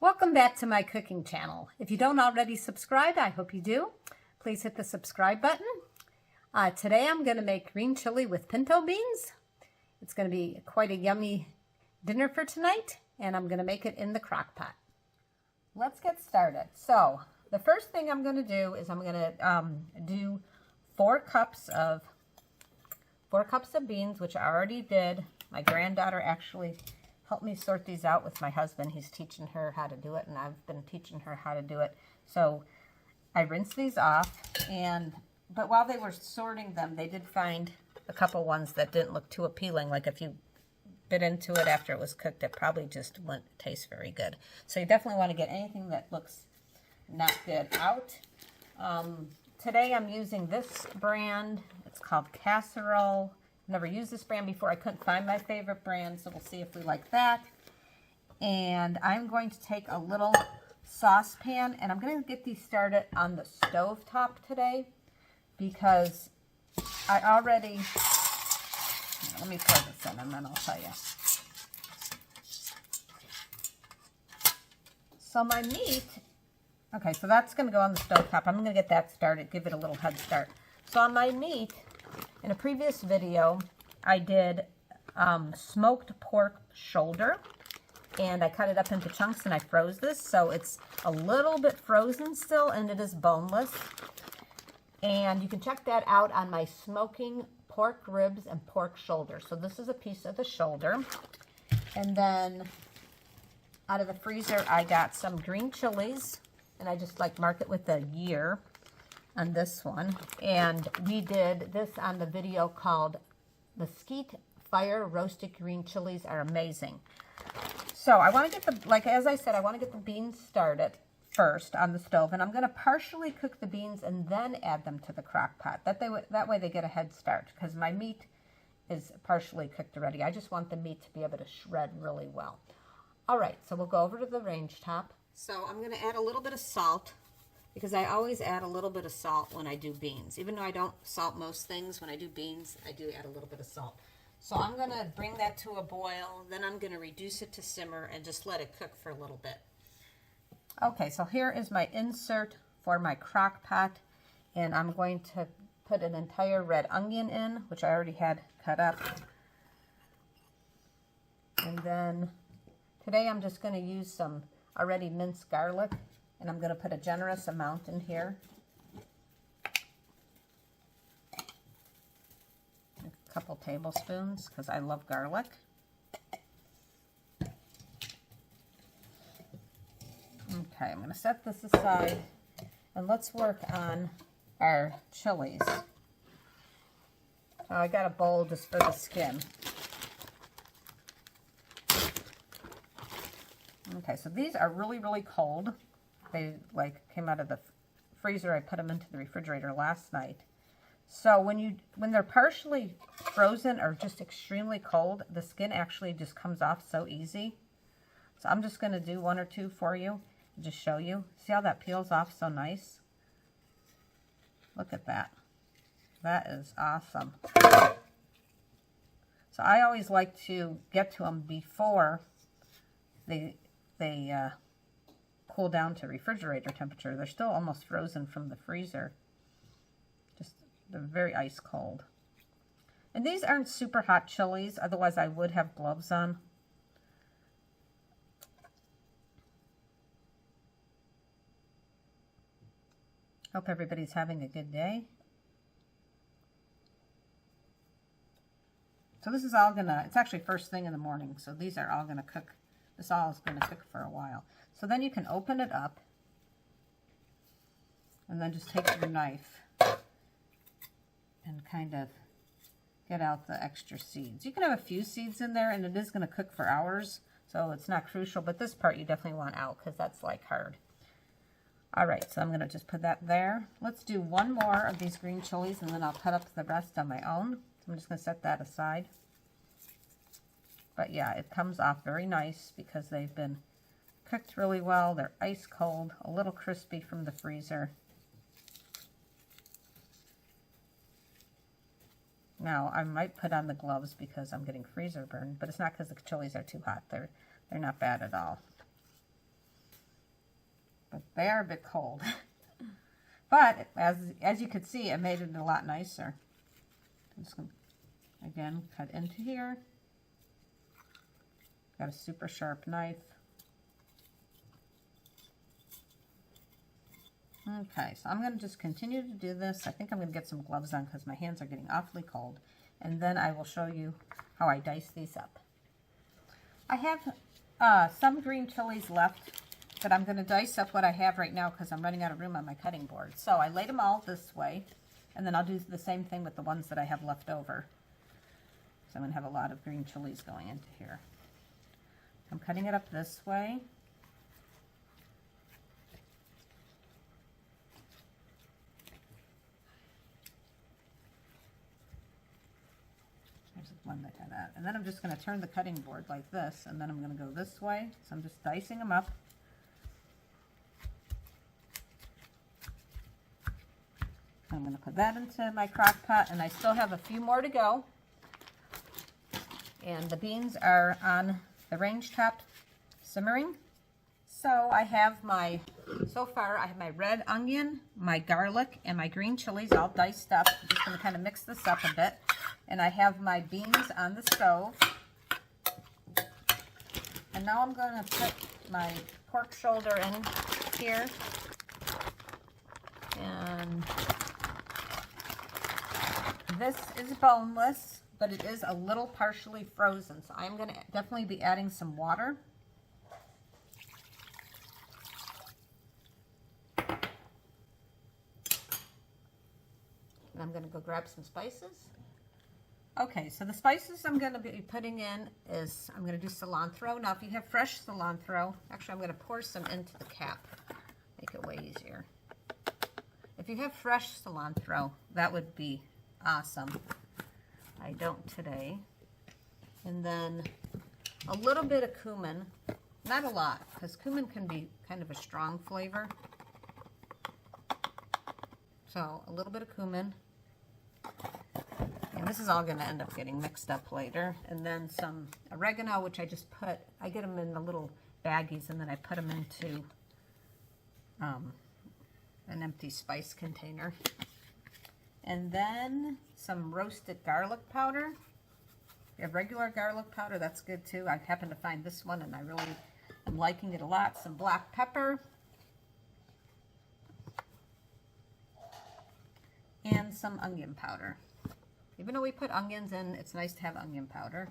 Welcome back to my cooking channel. If you don't already subscribe, I hope you do. Please hit the subscribe button. Today I'm going to make green chili with pinto beans. It's going to be quite a yummy dinner for tonight, and I'm going to make it in the crock pot. Let's get started. So the first thing I'm going to do is I'm going to do 4 cups of beans, which I already did. My granddaughter actually helped me sort these out with my husband. He's teaching her how to do it, and I've been teaching her how to do it. So I rinsed these off, but while they were sorting them, they did find a couple ones that didn't look too appealing. Like if you bit into it after it was cooked, it probably just wouldn't taste very good. So you definitely want to get anything that looks not good out. Today I'm using this brand. It's called Casserole. Never used this brand before. I couldn't find my favorite brand, so we'll see if we like that. And I'm going to take a little saucepan, and I'm going to get these started on the stove top today because I already, let me pour this in and then I'll tell you. So my meat, okay, so that's going to go on the stove top. I'm going to get that started, give it a little head start. So on my meat, in a previous video, I did smoked pork shoulder, and I cut it up into chunks and I froze this, so it's a little bit frozen still, and it is boneless. And you can check that out on my smoking pork ribs and pork shoulder. So this is a piece of the shoulder. And then out of the freezer, I got some green chilies, and I just mark it with a year on this one. And we did this on the video called Mesquite Fire Roasted Green Chiles are amazing. So I want to get as I said, I want to get the beans started first on the stove, and I'm going to partially cook the beans and then add them to the crock pot. That way they get a head start, because my meat is partially cooked already. I just want the meat to be able to shred really well. All right, so we'll go over to the range top. So I'm going to add a little bit of salt, because I always add a little bit of salt when I do beans. Even though I don't salt most things, when I do beans, I do add a little bit of salt. So I'm going to bring that to a boil, then I'm going to reduce it to simmer and just let it cook for a little bit. Okay, so here is my insert for my crock pot, and I'm going to put an entire red onion in, which I already had cut up. And then today I'm just going to use some already minced garlic, and I'm going to put a generous amount in here. A couple tablespoons, because I love garlic. Okay, I'm going to set this aside, and let's work on our chilies. So I got a bowl just for the skin. Okay, so these are really, really cold. They came out of the freezer. I put them into the refrigerator last night. So when they're partially frozen or just extremely cold, the skin actually just comes off so easy. So I'm just going to do 1 or 2 for you and just show you. See how that peels off so nice? Look at that. That is awesome. So I always like to get to them before they cool down to refrigerator temperature. They're still almost frozen from the freezer. They're very ice cold. And these aren't super hot chilies, otherwise I would have gloves on. Hope everybody's having a good day. So this is all it's actually first thing in the morning, so these are all gonna cook. This all is gonna cook for a while. So then you can open it up, and then just take your knife and kind of get out the extra seeds. You can have a few seeds in there, and it is going to cook for hours, so it's not crucial, but this part you definitely want out because that's hard. All right, so I'm going to just put that there. Let's do 1 more of these green chilies, and then I'll cut up the rest on my own. So I'm just going to set that aside. But yeah, it comes off very nice because they've been cooked really well. They're ice cold, a little crispy from the freezer. Now, I might put on the gloves because I'm getting freezer burn, but it's not because the chilies are too hot. They're not bad at all. but they are a bit cold. But as you could see, it made it a lot nicer. I'm just going to, again, cut into here. Got a super sharp knife. Okay, so I'm going to just continue to do this. I think I'm going to get some gloves on because my hands are getting awfully cold. And then I will show you how I dice these up. I have some green chilies left, but I'm going to dice up what I have right now because I'm running out of room on my cutting board. So I laid them all this way, and then I'll do the same thing with the ones that I have left over. So I'm going to have a lot of green chilies going into here. I'm cutting it up this way. One that had that. And then I'm just going to turn the cutting board like this, and then I'm going to go this way. So I'm just dicing them up. I'm going to put that into my crock pot, and I still have a few more to go. And the beans are on the range top simmering. So I have so far I have my red onion, my garlic, and my green chilies all diced up. I'm just going to kind of mix this up a bit. And I have my beans on the stove. And now I'm going to put my pork shoulder in here. And this is boneless, but it is a little partially frozen. So I'm going to definitely be adding some water. And I'm going to go grab some spices. Okay, so the spices I'm going to be putting in is, I'm going to do cilantro. Now, if you have fresh cilantro, actually I'm going to pour some into the cap, make it way easier. If you have fresh cilantro, that would be awesome. I don't today. And then a little bit of cumin, not a lot, because cumin can be kind of a strong flavor. So a little bit of cumin. And this is all going to end up getting mixed up later. And then some oregano, which I just put, I get them in the little baggies, and then I put them into an empty spice container. And then some roasted garlic powder. If you have regular garlic powder, that's good too. I happen to find this one, and I really am liking it a lot. Some black pepper. And some onion powder. Even though we put onions in, it's nice to have onion powder.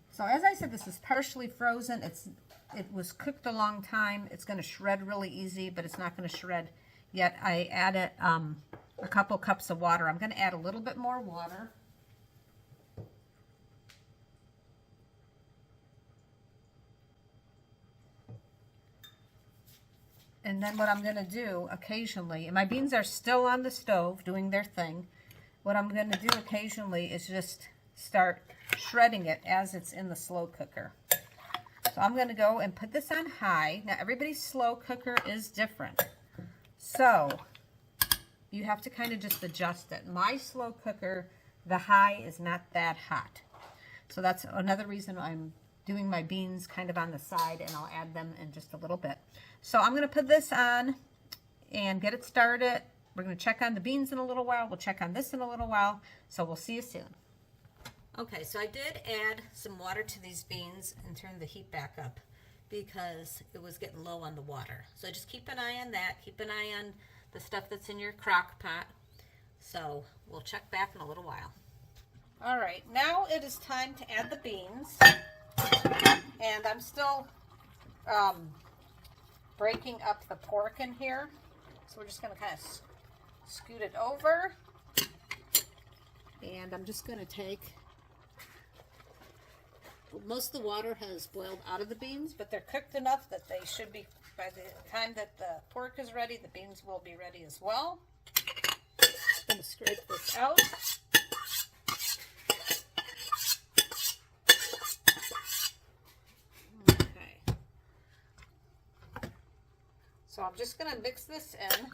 So as I said, this is partially frozen. It was cooked a long time. It's going to shred really easy, but it's not going to shred yet. I added a couple cups of water. I'm going to add a little bit more water. And then what I'm going to do occasionally, and my beans are still on the stove doing their thing, what I'm going to do occasionally is just start shredding it as it's in the slow cooker. So I'm going to go and put this on high. Now everybody's slow cooker is different. So you have to kind of just adjust it. My slow cooker, the high is not that hot. So that's another reason I'm doing my beans kind of on the side, and I'll add them in just a little bit. So I'm going to put this on and get it started. We're going to check on the beans in a little while. We'll check on this in a little while. So we'll see you soon. Okay, so I did add some water to these beans and turn the heat back up because it was getting low on the water. So just keep an eye on that. Keep an eye on the stuff that's in your crock pot. So we'll check back in a little while. All right, now it is time to add the beans. And I'm still breaking up the pork in here. So we're just going to kind of scoot it over. And I'm just going to take, most of the water has boiled out of the beans, but they're cooked enough that they should be, by the time that the pork is ready, the beans will be ready as well. I'm going to scrape this out. So I'm just going to mix this in,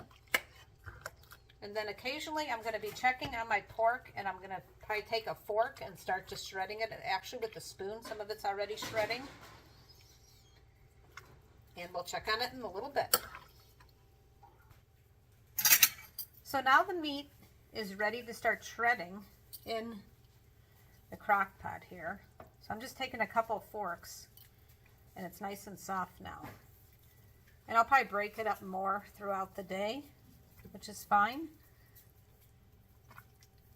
and then occasionally I'm going to be checking on my pork, and I'm going to probably take a fork and start just shredding it. Actually with the spoon, some of it's already shredding. and we'll check on it in a little bit. So now the meat is ready to start shredding in the crock pot here. So I'm just taking a couple forks, and it's nice and soft now. And I'll probably break it up more throughout the day, which is fine.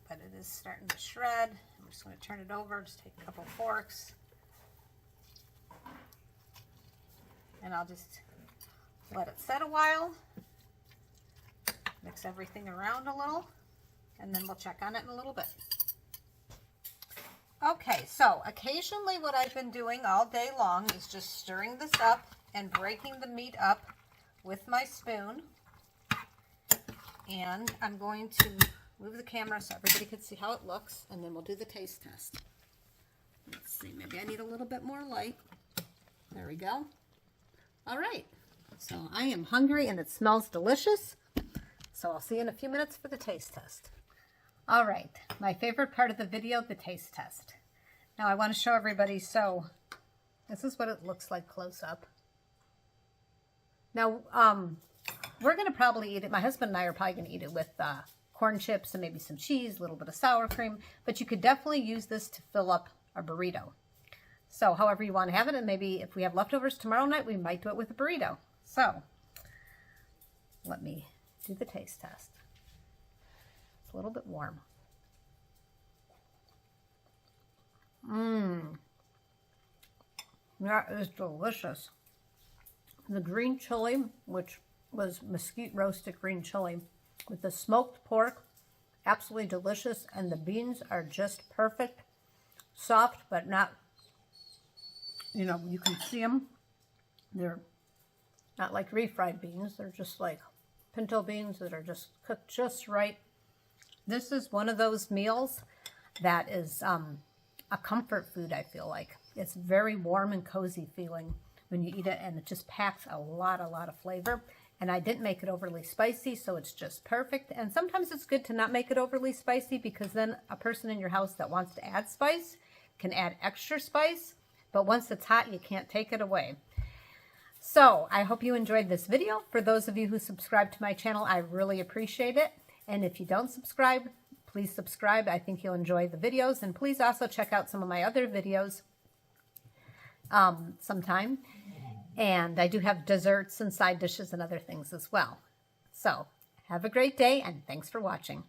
But it is starting to shred. I'm just going to turn it over, just take a couple forks. And I'll just let it set a while. Mix everything around a little, and then we'll check on it in a little bit. Okay, so occasionally what I've been doing all day long is just stirring this up and breaking the meat up with my spoon. And I'm going to move the camera so everybody can see how it looks, and then we'll do the taste test. Let's see, maybe I need a little bit more light. There we go. All right, so I am hungry and it smells delicious. So I'll see you in a few minutes for the taste test. All right, my favorite part of the video, the taste test. Now I want to show everybody, so this is what it looks like close up. Now, we're going to probably eat it. My husband and I are probably going to eat it with corn chips and maybe some cheese, a little bit of sour cream, but you could definitely use this to fill up a burrito. So however you want to have it, and maybe if we have leftovers tomorrow night, we might do it with a burrito. So let me do the taste test. It's a little bit warm. That is delicious. The green chili, which was mesquite roasted green chili, with the smoked pork, absolutely delicious, and the beans are just perfect. Soft, but not, you know, you can see them. They're not like refried beans. They're just like pinto beans that are just cooked just right. This is one of those meals that is a comfort food, I feel like. It's very warm and cozy feeling when you eat it, and it just packs a lot of flavor. And I didn't make it overly spicy, so it's just perfect. And sometimes it's good to not make it overly spicy, because then a person in your house that wants to add spice can add extra spice. But once it's hot, you can't take it away. So I hope you enjoyed this video. For those of you who subscribe to my channel, I really appreciate it. And if you don't subscribe, please subscribe. I think you'll enjoy the videos. And please also check out some of my other videos sometime. And I do have desserts and side dishes and other things as well. So have a great day, and thanks for watching.